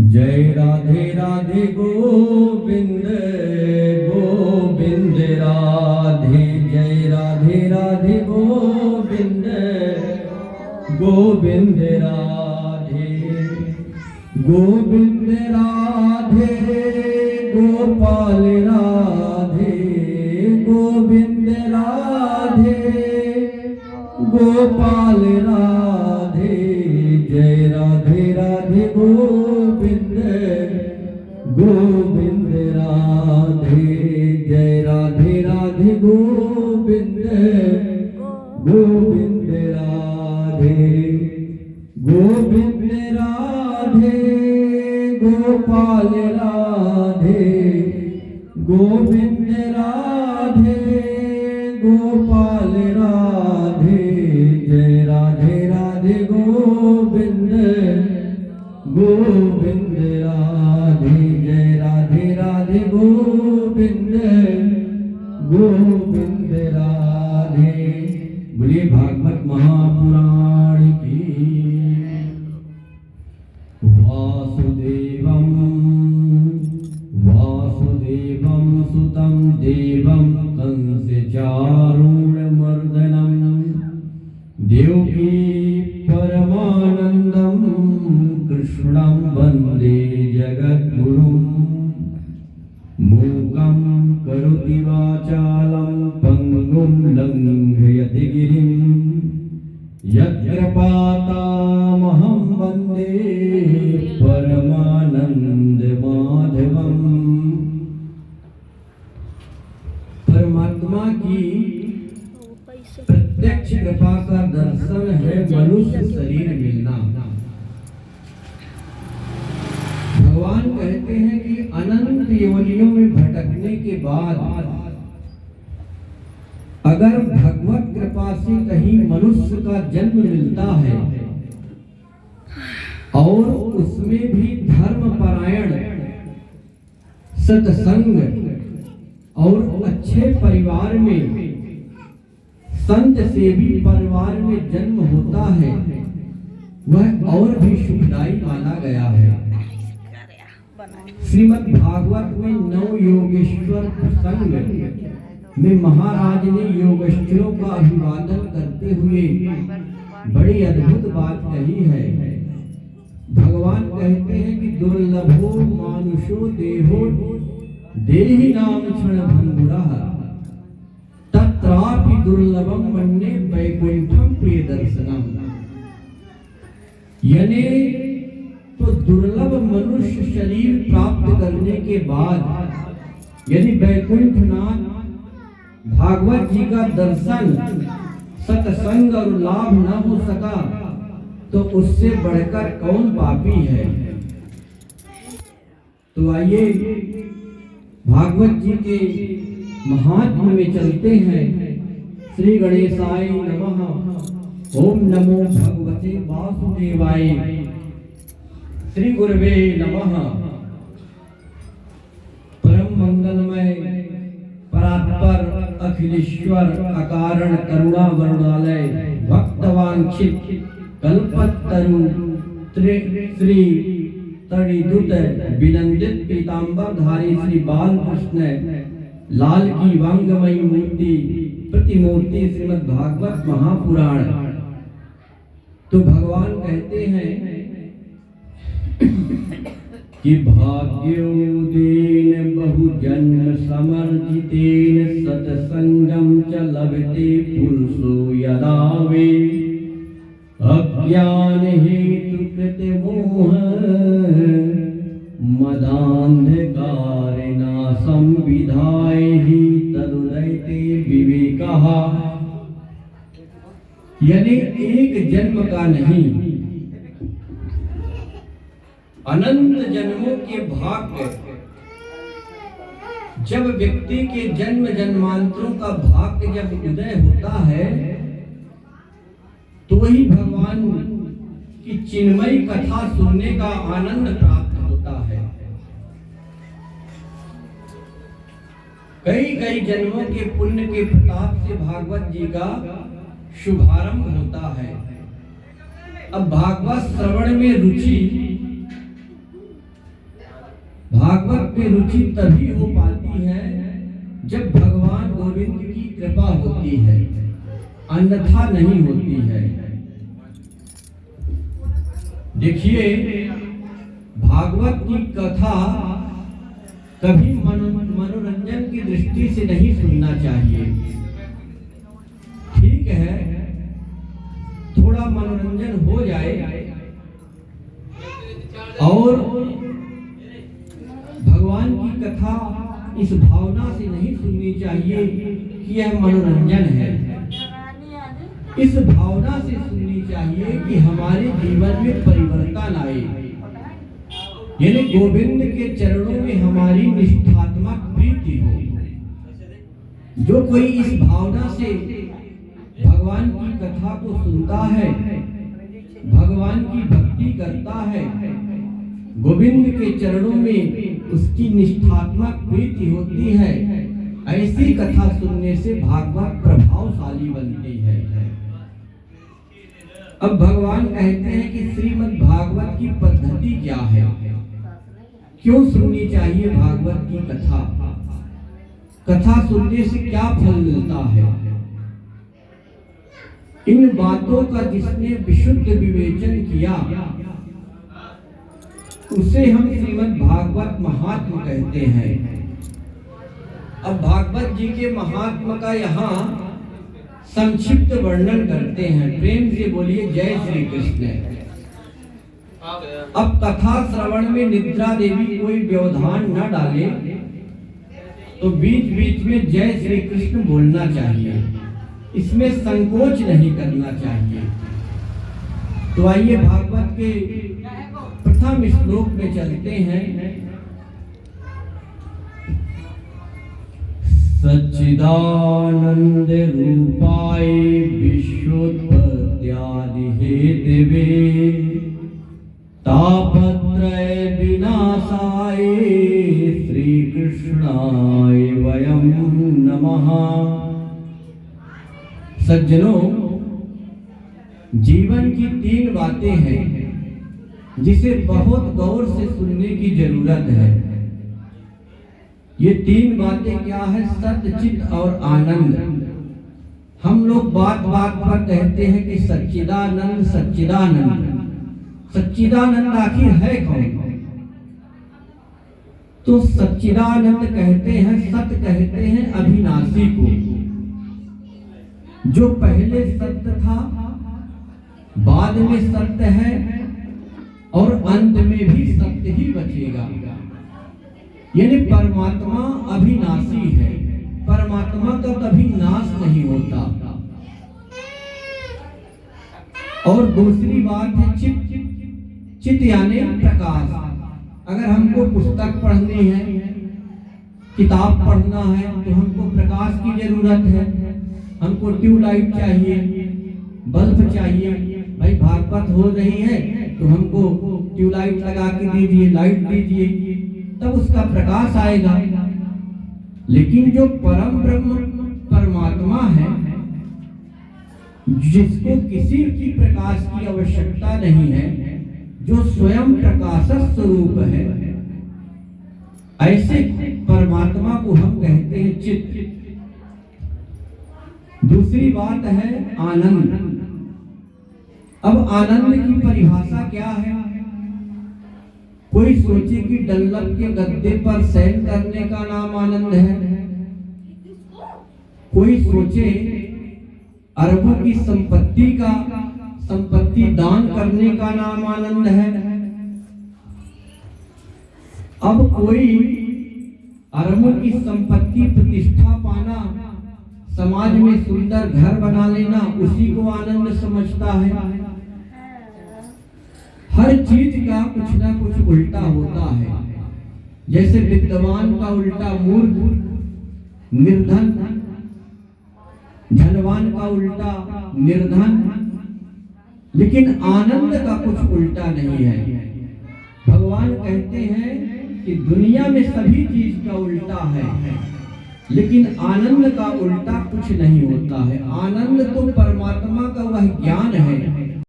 जय राधे राधे गोविंद गोविंद राधे, जय राधे राधे गोविंद गोविंद राधे, गोविंद राधे गोपाल राधे, गोविंद राधे गोपाल राधे, जय राधे राधे गोविंद गोविंद राधे, जय राधे राधे गोविंद गोविंद राधे, गोविंद राधे गोपाल राधे, गोविंद राधे गोपाल राधे, जय राधे राधे गोविंद गोविंद राधे, जय राधे राधे गोविंद गोविंद राधे। बोलिए भागवत महापुराण की। वासुदेवं वासुदेवं सुतं देवं कंसचारूढमर्दनं देवकी परमानन्दं कृष्णं वन्दे जगद्गुरुं। मूकं करोति वाचालं पङ्गुं लङ्घयति गिरिं, यत्कृपातमहं वन्दे परमानन्दमाधवम्। परमात्मा की प्रत्यक्ष कृपा का दर्शन है मनुष्य शरीर मिलना। भगवान कहते हैं कि अनंत योनियों में भटकने के बाद अगर भगवत कृपा से कहीं मनुष्य का जन्म मिलता है और उसमें भी धर्मपरायण, सत्संग और अच्छे परिवार में, संत सेवी परिवार में जन्म होता है, वह और भी सुखदायी माना गया है। श्रीमद् भागवत में नव योगेश्वर प्रसंग में महाराज ने योगेश्वरों का अभिवादन करते हुए बड़ी अद्भुत बात कही है। भगवान कहते हैं कि दुर्लभो मानुषो देहो देहि नाम क्षण भंगुरः, तत्रापि दुर्लभम मन्ये वैकुंठम प्रिय दर्शनम। यानी तो दुर्लभ मनुष्य शरीर प्राप्त करने के बाद यदि वैकुंठनाथ भागवत जी का दर्शन, सत्संग और लाभ न हो सका तो उससे बढ़कर कौन पापी है। तो आइए भागवत जी के महात्म्य में चलते हैं। श्री गणेशाय नमः। ओम नमो भगवते वासुदेवाय। श्री गुरवे नमः। परम मंगलमय परात्पर अखिलेश्वर अकारण करुणा वरुणालय भक्तवांछित कल्पतरु श्री तड़िदूत विनंदित पीतांबर धारी श्री बालकृष्ण लाल की वांगमयी मूर्ति प्रतिमूर्ति श्रीमद् भागवत महापुराण। तो भगवान कहते हैं कि भाग्योदीन बहुजन्म समर्जितेन सत्संगम च लभते पुरुषो यदा वे अज्ञान हेतु कृत मोह मदांधकारिणा संविधाय हि तदुदैते विवेकः। यानी एक जन्म का नहीं, अनंत जन्मों के भाग्य, जब व्यक्ति के जन्म जन्मांतरों का भाग्य जब उदय होता है तो वही भगवान की चिन्मयी कथा सुनने का आनंद प्राप्त होता है। कई कई जन्मों के पुण्य के प्रताप से भागवत जी का शुभारंभ होता है। अब भागवत श्रवण में रुचि, भागवत में रुचि तभी हो पाती है जब भगवान गोविंद की कृपा होती है, अन्यथा नहीं होती है। देखिए, भागवत की कथा कभी मनोरंजन की दृष्टि से नहीं सुनना चाहिए। ठीक है, थोड़ा मनोरंजन हो जाए और भगवान की कथा इस भावना से नहीं सुननी चाहिए कि यह मनोरंजन है। इस भावना से सुननी चाहिए कि हमारे जीवन में परिवर्तन आए, यानी गोविंद के चरणों में हमारी निष्ठात्मक प्रीति हो। जो कोई इस भावना से भगवान की कथा को सुनता है, भगवान की भक्ति करता है, गोविंद के चरणों में उसकी निष्ठात्मक प्रीति होती है, ऐसी कथा सुनने से भागवत प्रभावशाली बनती है। अब भगवान कहते हैं कि श्रीमद् भागवत की पद्धति क्या है, क्यों सुननी चाहिए भागवत की कथा, कथा सुनने से क्या फल मिलता है। इन बातों का जिसने विशुद्ध विवेचन किया उसे हम श्रीमद् भागवत महात्म कहते हैं। अब भागवत जी के महात्मा का यहाँ संक्षिप्त वर्णन करते हैं। प्रेम से बोलिए जय श्री कृष्ण। अब कथा श्रवण में निद्रा देवी कोई व्यवधान न डाले तो बीच बीच में जय श्री कृष्ण बोलना चाहिए, इसमें संकोच नहीं करना चाहिए। तो आइए भागवत के प्रथम श्लोक में चलते हैं। सच्चिदानंद रूपाय विश्वोत्पत्त्यादि हेतवे तापत्रय विनाशाय श्री कृष्णाय वयं नमः। सज्जनों, जीवन की 3 बातें हैं जिसे बहुत गौर से सुनने की जरूरत है। ये 3 बातें क्या है? सत्य, चित और आनंद। हम लोग बात बात पर कहते हैं कि सच्चिदानंद सच्चिदानंद। सच्चिदानंद आखिर है कौन? तो सच्चिदानंद कहते हैं, सत्य कहते हैं अविनाशी को, जो पहले सत्य था, बाद में सत्य है और अंत में भी सत्य ही बचेगा। यानी परमात्मा अविनाशी है, परमात्मा का कभी नाश नहीं होता। और दूसरी बात है चित। चित यानी प्रकाश। अगर हमको पुस्तक पढ़नी है, किताब पढ़ना है, तो हमको प्रकाश की जरूरत है। हमको ट्यूबलाइट चाहिए, बल्ब चाहिए। भाई भागवत हो रही है तो हमको ट्यूबलाइट लगा के दीजिए, लाइट दीजिए, तब उसका प्रकाश आएगा। लेकिन जो परम ब्रह्म परमात्मा है, जिसको किसी की प्रकाश की आवश्यकता नहीं है, जो स्वयं प्रकाश स्वरूप है, ऐसे परमात्मा को हम कहते हैं चित्त। दूसरी बात है आनंद। अब आनंद की परिभाषा क्या है? कोई सोचे कि डल्लभ के गद्दे पर शयन करने का नाम आनंद है, कोई सोचे अरबों की संपत्ति दान करने का नाम आनंद है। अब कोई अरबों की संपत्ति, प्रतिष्ठा पाना, समाज में सुंदर घर बना लेना, उसी को आनंद समझता है। हर चीज का कुछ ना कुछ उल्टा होता है। जैसे विद्वान का उल्टा मूर्ख, निर्धन, धनवान का उल्टा निर्धन, लेकिन आनंद का कुछ उल्टा नहीं है। भगवान कहते हैं कि दुनिया में सभी चीज का उल्टा है, लेकिन आनंद का उल्टा कुछ नहीं होता है। आनंद तो परमात्मा का वह ज्ञान है